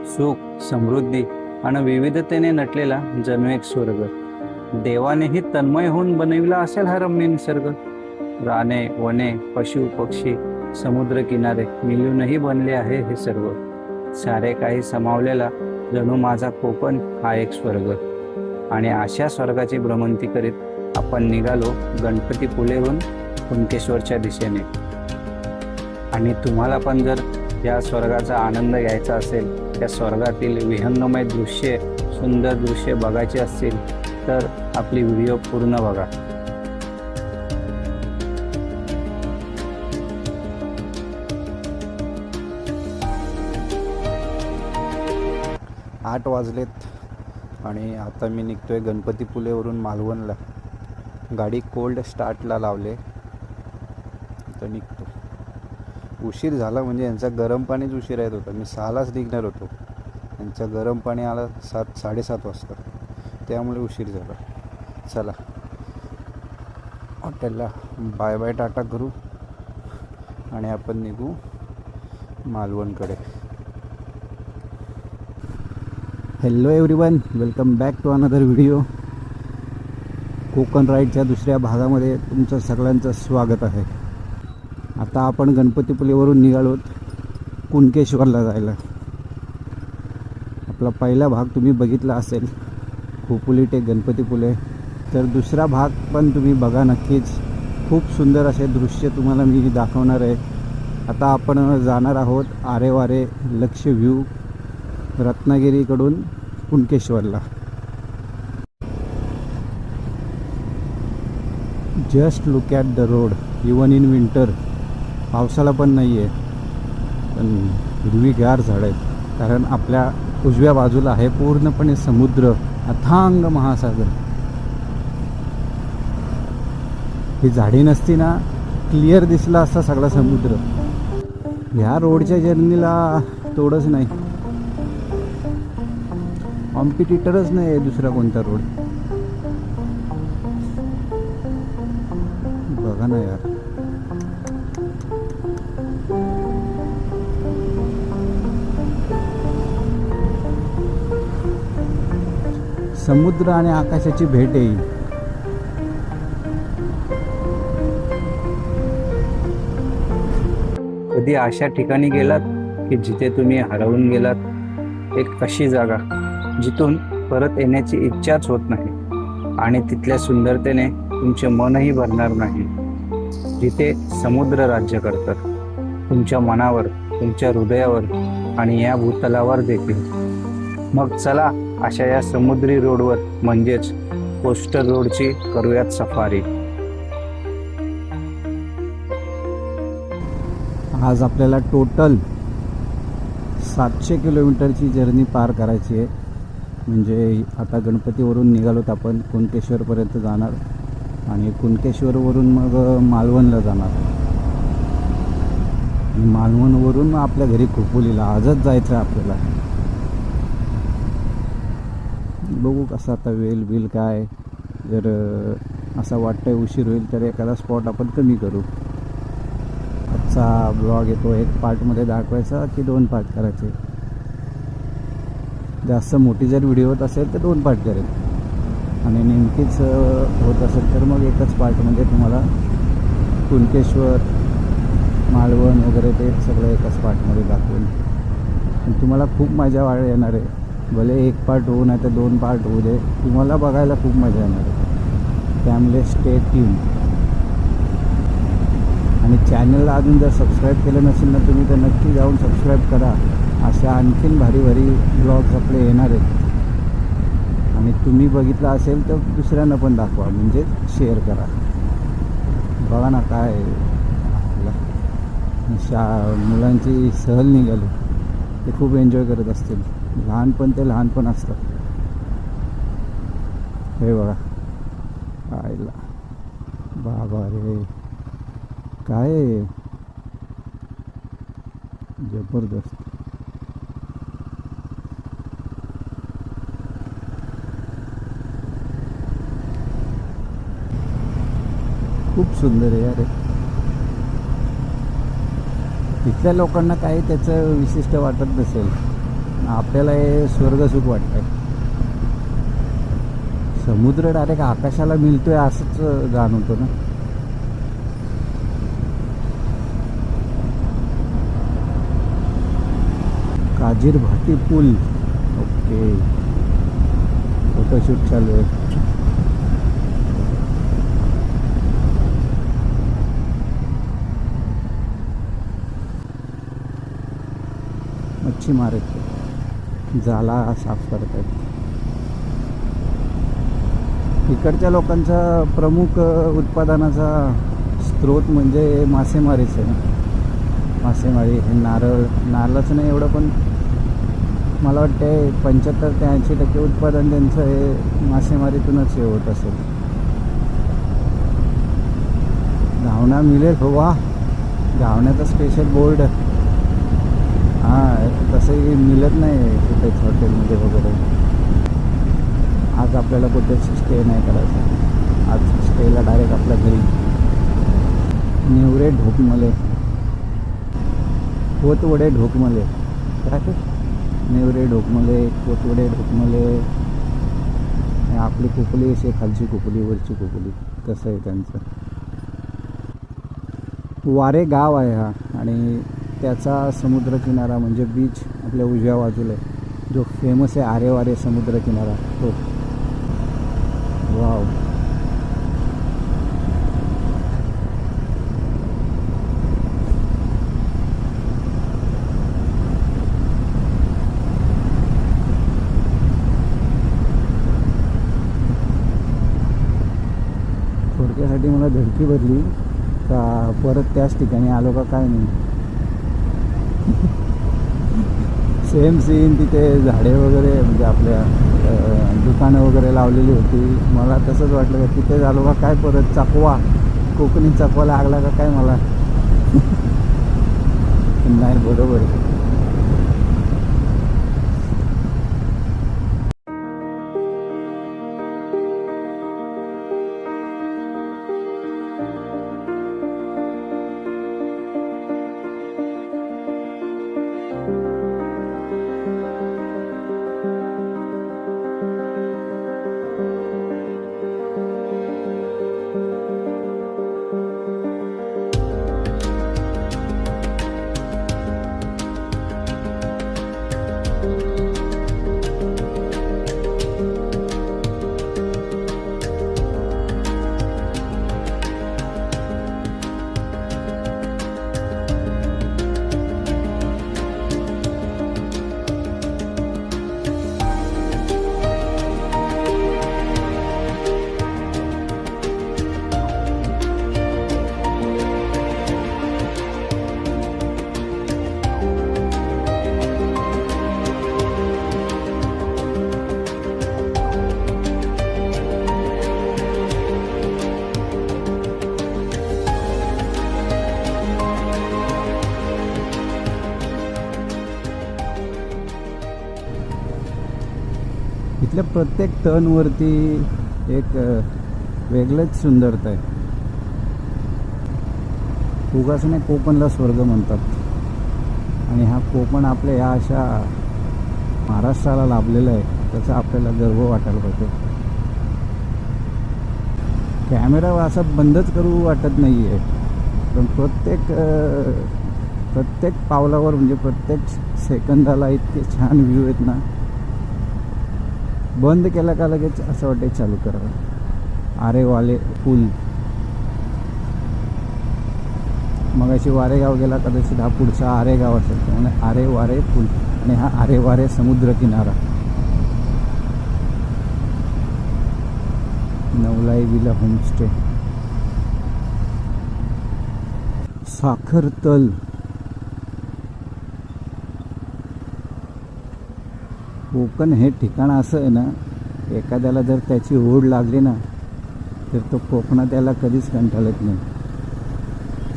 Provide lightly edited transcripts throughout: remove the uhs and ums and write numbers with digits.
सुख, समृद्धी आणि विविधतेने नटलेला जणू एक स्वर्ग. देवानेही तन्मय होऊन बनविला असेल हा रम्य निसर्ग. राने, वने, पशु, पक्षी, समुद्र किनारे मिळूनही बनले आहे हे सर्व. सारे काही समावलेला जणू माझा कोकण हा एक स्वर्ग. आणि अशा स्वर्गाची भ्रमंती करीत आपण निघालो गणपतीपुळेहून कुणकेश्वरच्या दिशेने. आणि तुम्हाला पण जर या स्वर्गाचा आनंद घ्यायचा असेल, त्या स्वर्गातील विहंगमय दृश्ये, सुंदर दृश्ये बघायची असतील तर आपली व्हिडिओ पूर्ण बघा. 8 वाजलेत आणि आता मी निघतोय गणपतीपुळेवरून मालवणला. गाडी कोल्ड स्टार्टला लावले तर निघतो. उशीर झाला म्हणजे यांचा गरम पाणीच उशीर येत होता. मी 6लाच निघणार होतो, यांचं गरम पाणी आला 7-7:30 वाजता, त्यामुळे उशीर झाला. चला हॉटेलला बाय बाय टाटा करू आणि आपण निघू मालवणकडे. Hello everyone, welcome back to another video. Konkan राईडच्या दुसऱ्या भागामध्ये तुमचं सगळ्यांचं स्वागत आहे. आता आपण गणपतीपुळेवरून निघालोत कुणकेश्वरला जायला. आपला पहिला भाग तुम्ही बघितला असेल, खोपोली ते गणपतीपुळे. तर दुसरा भाग पण तुम्ही बघा नक्कीच. खूप सुंदर असे दृश्य तुम्हाला मी दाखवणार आहे. आता आपण जाणार आहोत आरेवारे लक्ष व्ह्यू रत्नागिरीकडून कुणकेश्वरला. Just look at the road. Even in winter, पावसाला पण नाही आहे, पण हिरवीगार झाडं आहेत. कारण आपल्या उजव्या बाजूला आहे पूर्णपणे समुद्र, अथांग महासागर. ही झाडी नसती ना, क्लिअर दिसला असता सगळा समुद्र. ह्या रोडच्या जर्नीला तोडच नाही, कॉम्पिटिटरच नाही आहे दुसरा कोणता रोड. बघा ना यार, समुद्र आणि आकाशाची भेट येईल. कधी अशा ठिकाणी गेलात की जिथे तुम्ही हरवून गेलात? एक अशी जागा जिथून परत येण्याची इच्छाच होत नाही आणि तिथल्या सुंदरतेने तुमचे मनही भरणार नाही. जिथे समुद्र राज्य करतात तुमच्या मनावर, तुमच्या हृदयावर आणि या भूतलावर देखील. मग चला अशा या समुद्री रोडवर म्हणजेच कोस्टल रोडची करूयात सफारी. आज आपल्याला टोटल 700 किलोमीटरची जर्नी पार करायची आहे. म्हणजे आता गणपतीवरून निघालोत आपण, कुणकेश्वरपर्यंत जाणार आणि कुणकेश्वरवरून मग मालवणला जाणार. मालवणवरून आपल्या घरी खोपोलीला आजच जायचं आहे आपल्याला. बघू कसं आता वेल बिल काय. जर असं वाटतंय उशीर होईल तर एखादा स्पॉट आपण कमी करू. आजचा ब्लॉग येतो एक पार्टमध्ये दाखवायचा की 2 पार्ट करायचे? जास्त मोठी जर व्हिडिओ होत असेल तर 2 पार्ट करेल, आणि नेमकीच होत असेल तर मग एकच पार्टमध्ये तुम्हाला कुणकेश्वर, मालवण वगैरे ते सगळं एकाच पार्टमध्ये दाखवेल. तुम्हाला खूप मजा येणार आहे. भले 1 पार्ट होऊ नाही तर 2 पार्ट होऊ दे, तुम्हाला बघायला खूप मजा येणार आहे. त्यामुळे स्टे ट्यून. आणि चॅनलला अजून जर सबस्क्राईब केलं नसेल ना तुम्ही, तर नक्की जाऊन सबस्क्राईब करा. अशा आणखीन भारी भारी ब्लॉग्स आपले येणार आहेत. आणि तुम्ही बघितलं असेल तर दुसऱ्यांना पण दाखवा, म्हणजे शेअर करा. बघा ना काय मुलांची सहल निघाली, ते खूप एन्जॉय करत असतील. लहानपण ते लहानपण असतं. हे बघा आईला, बाबा रे काय जबरदस्त. खूप सुंदर आहे यार. तिथल्या लोकांना काही त्याचं विशिष्ट वाटत नसेल, आपल्याला हे स्वर्गसुख वाटतंय. समुद्र डायरेक्ट आकाशाला मिळतोय असंच जाणवतो ना. काजीर भाटी पूल. ओके, फोटोशूट चालू आहे. मच्छीमार आहेत, जाला साफ करतात. इकडच्या लोकांचा प्रमुख उत्पादनाचा स्रोत म्हणजे मासेमारीच आहे. मासेमारी हे नारळच नाही एवढं, पण मला वाटते 75 ते 80% उत्पादन त्यांचं हे मासेमारीतूनच हे होत असेल. घावणा मिळेल हो, वा घावण्याचा स्पेशल बोर्ड. हां, तसंही मिळत नाही कुठेच हॉटेलमध्ये वगैरे. आज आपल्याला कुठेच स्टे नाही करायचा. आज स्टेला डायरेक्ट आपल्या घरी. नेवरे ढोकमले, कोतवडे ढोकमले, काय ते नेवरे ढोकमले, कोतवडे ढोकमले. आपली कुपली अशी खालची कुपली वरची कुपली, कसं आहे त्यांचं. वारे गाव आहे हा, आणि त्याचा समुद्रकिनारा म्हणजे बीच आपल्या उजव्या बाजूला आहे, जो फेमस आहे आरे वारे समुद्रकिनारा तो. वाव, थोडक्यासाठी मला धडकी भरली का परत त्याच ठिकाणी आलो का काय नाही. सेम सीन, तिथे झाडे वगैरे म्हणजे आपल्या दुकानं वगैरे लावलेली होती. मला तसंच वाटलं का तिथे झालो का काय परत चकवा, कोकणी चकवा लागला का काय मला. नाही, बरोबर आहे. इथल्या प्रत्येक टर्नवरती एक वेगळंच सुंदरता आहे. उगाच नाही कोकणला स्वर्ग म्हणतात, आणि हा कोकण आपल्या ह्या अशा महाराष्ट्राला लाभलेला आहे, त्याचा आपल्याला गर्व वाटायला पाहिजे. कॅमेरा असं बंदच करू वाटत नाही आहे, पण प्रत्येक पावलावर म्हणजे प्रत्येक सेकंदाला इतके छान व्ह्यू आहेत ना, बंद केला का लगेच असं वाटतं चालू करावं. आरे वाले पूल, मग अशी वारेगाव गेला कदाचित हा पुढचा आरेगाव असेल, त्यामुळे आरे वारे पूल, आणि हा आरे वारे समुद्र किनारा. नवलाई विला होमस्टे, साखर तल. कोकण हे ठिकाण असं आहे ना, एखाद्याला जर त्याची ओढ लागली ना तर तो कोकणात त्याला कधीच कंटाळत नाही.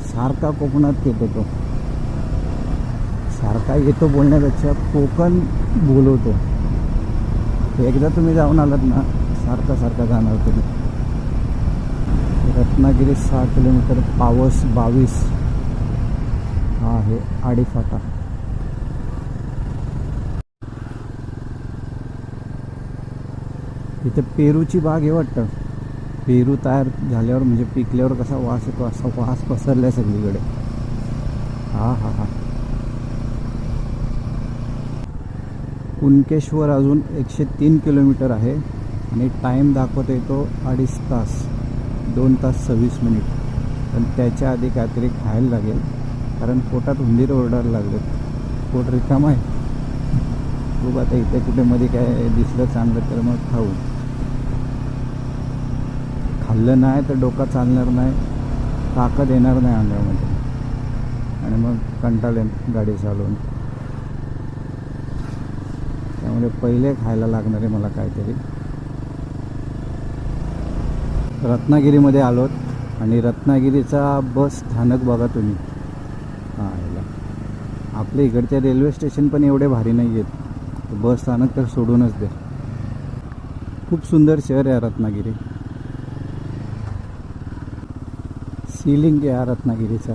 सारखा कोकणात येतो तो, सारखा येतो बोलण्यापेक्षा कोकण बोलवतो. एकदा तुम्ही जाऊन आलात ना, सारखा जाणार तुम्ही. रत्नागिरी 6 किलोमीटर, पावस 22. हा आहे आडीफाटा. इथे पेरूची बाग आहे वाटतं. पेरू तयार झाल्यावर म्हणजे पिकल्यावर कसा वास येतो, असा वास पसरलाय सगळीकडे. हा हा हा. कुणकेश्वर अजून 103 किलोमीटर आहे आणि टाईम दाखवता येतो 2.5 तास, 2 तास 26 मिनिट. पण त्याच्या आधी काहीतरी खायला लागेल, कारण पोटात उंदीर ओरडायला लागले. पोट रिकाम आहे. खूप आता इथे कुठे मध्ये काय दिसलं चांगलं तर मग खाऊ. खाल्लं नाही तर डोका चालणार नाही, ताकद येणार नाही अंगामध्ये आणि मग कंटाळेल गाडी चालवून. त्यामुळे पहिले खायला लागणार आहे मला काहीतरी. रत्नागिरीमध्ये आलोत आणि रत्नागिरीचा बस स्थानक बघा तुम्ही. हां, याला आपल्या इकडचे रेल्वे स्टेशन पण एवढे भारी नाही आहेत, बस स्थानक तर सोडूनच दे. खूप सुंदर शहर आहे रत्नागिरी. सीलिंग आहे रत्नागिरीचा.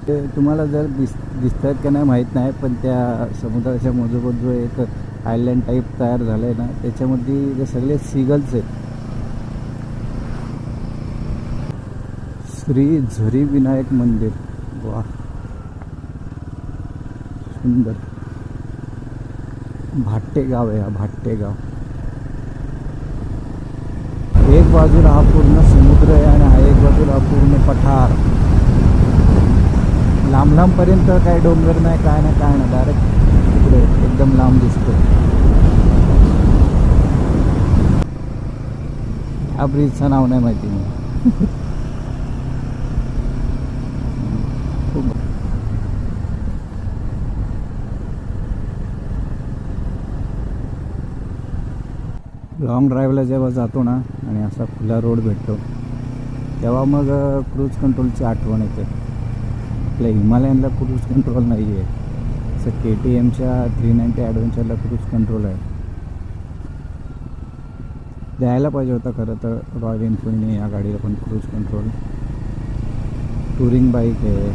ते तुम्हाला जर दिसत आहेत का नाही माहीत नाही, पण त्या समुद्राच्या मधोमध जो एक आयलँड टाईप तयार झालं आहे ना, त्याच्यामध्ये जे सगळे सीगल्स आहेत. श्री झरी विनायक मंदिर, वा सुंदर. भाट्टेगाव आहे हा, भाट्टेगाव. एक बाजूला हा पूर्ण समुद्र आहे आणि हा एक बाजूला हा पूर्ण पठार. लांब लांबपर्यंत काय डोंगर नाही, काय नाही, डायरेक्ट तिकडे एकदम लांब दिसतो. या ब्रिजचं नाव नाही माहिती मला. खूप लॉंग ड्राईव्हला जेव्हा जातो ना आणि असा खुला रोड भेटतो, तेव्हा मग क्रूज कंट्रोलची आठवण येते. आपल्या हिमालयनला क्रूज कंट्रोल नाही आहे, असं KTMच्या 390 ॲडव्हेंचरला क्रूज कंट्रोल आहे. द्यायला पाहिजे होता खरं तर रॉयल एनफिल्डने या गाडीला पण क्रूज कंट्रोल. टुरिंग बाईक आहे,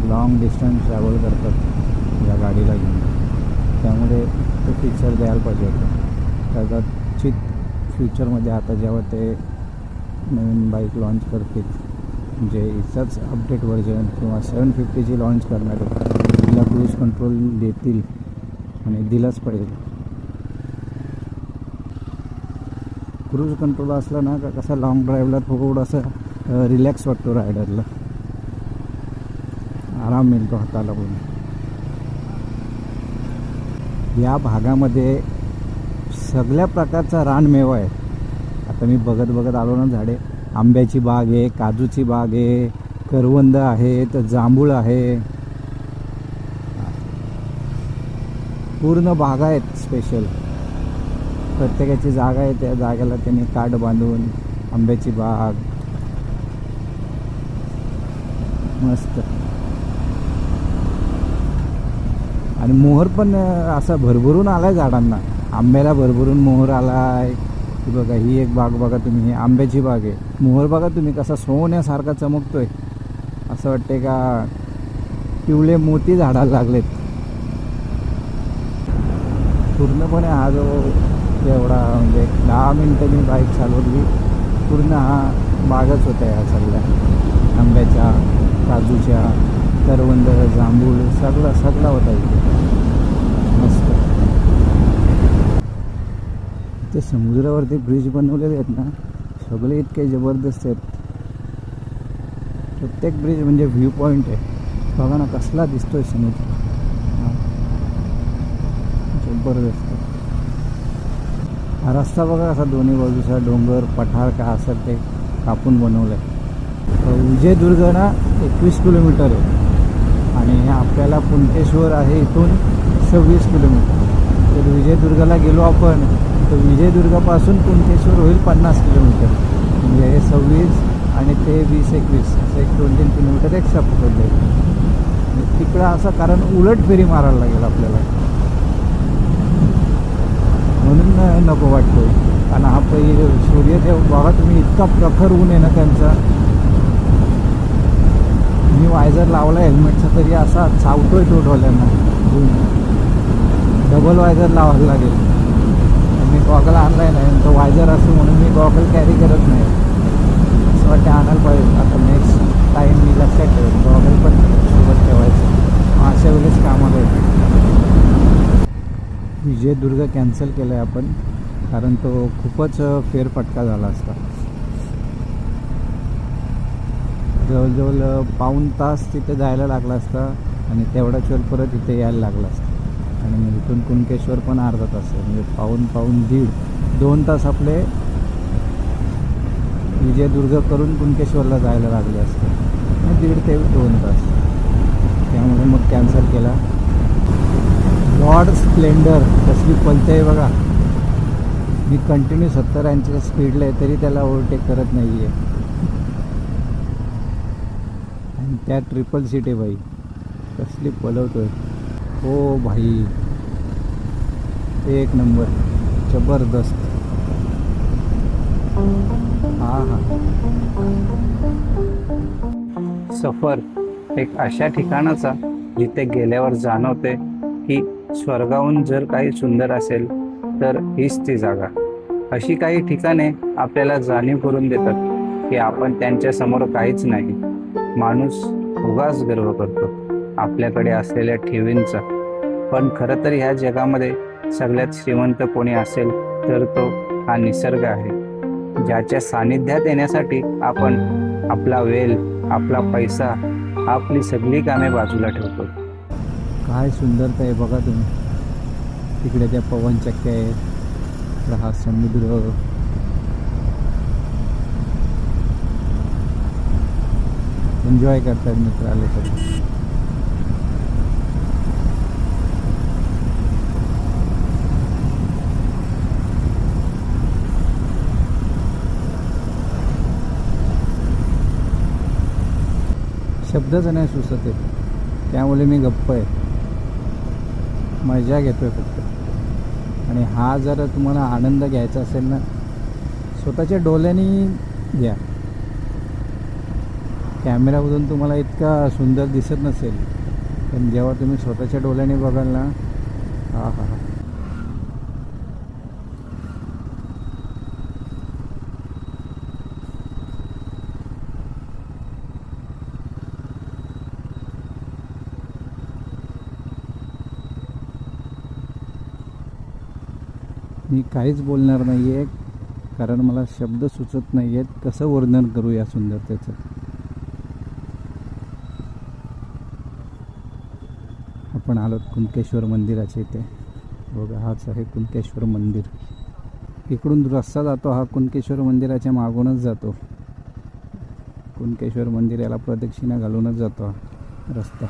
लॉंग डिस्टन्स ट्रॅव्हल करतात या गाडीला घेऊन, त्यामुळे तो फीचर द्यायला पाहिजे होतं. कदाचित फ्युचरमध्ये आता जेव्हा ते नवीन बाईक लॉन्च करतील, म्हणजे हिचाच अपडेट व्हर्जन किंवा 750ची लॉन्च करणार तिला क्रूज कंट्रोल देतील आणि दिलाच पाहिजे. क्रूज कंट्रोल असला ना का कसा लॉंग ड्राईव्हला थोडंसं रिलॅक्स वाटतो रायडरला, आराम मिळतो हाताला पण. या भागामध्ये सगळ्या प्रकारचा रानमेवा आहे. आता मी बघत आलो ना झाडे, आंब्याची बाग आहे, काजूची बाग आहे, करवंद आहे, तर जांभूळ आहे, पूर्ण बागा आहेत स्पेशल. प्रत्येकाची जागा आहे, त्या जागेला त्यांनी काठ बांधून आंब्याची बाग, मस्त. आणि मोहर पण असा भरभरून आलाय झाडांना, आंब्याला भरभरून मोहर आलाय. की बघा ही एक बाग बघा तुम्ही, ही आंब्याची बाग आहे. मोहर बघा तुम्ही कसा सोन्यासारखा चमकतोय, असं वाटते का पिवळे मोती झाडाला लागलेत. पूर्णपणे हा जो एवढा म्हणजे 10 मिनटं मी बाईक चालवली, पूर्ण हा बागच होता ह्या सगळ्या आंब्याच्या, काजूच्या, करवंद, जांभूळ सगळा होता इथे. मस्त. ते समुद्रावरती ब्रिज बनवलेले आहेत ना, सगळे इतके जबरदस्त आहेत. प्रत्येक ब्रिज म्हणजे व्ह्यू पॉईंट आहे. बघा ना कसला दिसतोय समुद्र, जबरदस्त. हा रस्ता बघा कसा दोन्ही बाजूचा डोंगर पठार काय असेल ते कापून बनवलं आहे. विजयदुर्ग ना 21 किलोमीटर आहे आणि आपल्याला कुणकेश्वर आहे इथून 26 किलोमीटर. तर विजयदुर्गला गेलो आपण तर विजयदुर्गापासून कुणकेश्वर होईल 50 किलोमीटर. म्हणजे हे 26 आणि ते 20-21 असं 1-2-3 किलोमीटर एक्स्ट्रा पकडले. तिकडं असं कारण उलट फेरी मारायला लागेल आपल्याला, म्हणून नको वाटतो. कारण हा पहिले सूर्यदेव बघा तुम्ही, इतका प्रखर ऊन आहे ना त्यांचा. मी वायझर लावला हेल्मेटचा तरी असा चावतोय तो डोळ्यांना. डबल वायझर लावायला लागेल. मी गॉगल आणलाय नाही, तो वायझर असतो म्हणून मी गॉगल कॅरी करत नाही. असं वाटतं आणायला पाहिजे. आता नेक्स्ट टाईम मी लक्षात ठेवेल, गॉगल पण सोबत ठेवायचं, अशा वेळेस कामाला येते. विजयदुर्ग कॅन्सल केलं आहे आपण, कारण तो खूपच फेरफटका झाला असता. जवळजवळ पाऊण तास तिथे जायला लागला असता आणि तेवढाच वेळ परत इथे यायला लागला असता. आणि मग इथून कुणकेश्वर पण अर्धा तास आहे, म्हणजे पाऊण दीड 2 तास आपले विजयदुर्ग करून कुणकेश्वरला जायला लागले असते. 1.5 ते 2 तास. त्यामुळे मग कॅन्सल केला. लॉर्ड स्प्लेंडर कसली पलते आहे बघा. मी कंटिन्यू 70-80 स्पीडला आहे तरी त्याला ओव्हरटेक करत नाही आहे. आणि त्या ट्रिपल सीट आहे बाई, कसली पलवतोय. हो भाई, एक नंबर, जबरदस्त. हा हा. सफर एक अशा ठिकाणाचा जिथे गेल्यावर जाणवते की स्वर्गाहून जर काही सुंदर असेल तर हीच ती जागा. अशी काही ठिकाणे आपल्याला जाणीव करून देतात की आपण त्यांच्या समोर काहीच नाही. माणूस उगाच गर्व करतो आपल्याकडे असलेल्या ठेवींचा, पण खरं तर ह्या जगामध्ये सगळ्यात श्रीमंत कोणी असेल तर तो हा निसर्ग आहे, ज्याच्या सानिध्यात येण्यासाठी आपण आपला वेळ, आपला पैसा, आपली सगळी कामे बाजूला ठेवतो. काय सुंदरता आहे बघा तुम्ही. तिकडे त्या पवनचक्क्या आहेत, इकडे हा समुद्र. एन्जॉय करतात मित्र आले तरी. शब्दच नाही सुचत आहे, त्यामुळे मी गप्प आहे, मजा घेतोय फक्त. आणि हा जर तुम्हाला आनंद घ्यायचा असेल ना, स्वतःच्या डोळ्यांनी घ्या. कॅमेऱ्यामधून तुम्हाला इतका सुंदर दिसत नसेल, पण जेव्हा तुम्ही स्वतःच्या डोळ्याने बघाल ना, हा हा हा. मी काहीच बोलणार नाही आहे, कारण मला शब्द सुचत नाही आहेत कसं वर्णन करू या सुंदरतेचं. आपण आलो कुणकेश्वर मंदिराच्या इथे. बघा, हाच आहे कुणकेश्वर मंदिर. इकडून रस्ता जातो हा कुणकेश्वर मंदिराच्या मागूनच जातो. कुणकेश्वर मंदिराला प्रदक्षिणा घालूनच जातो हा रस्ता.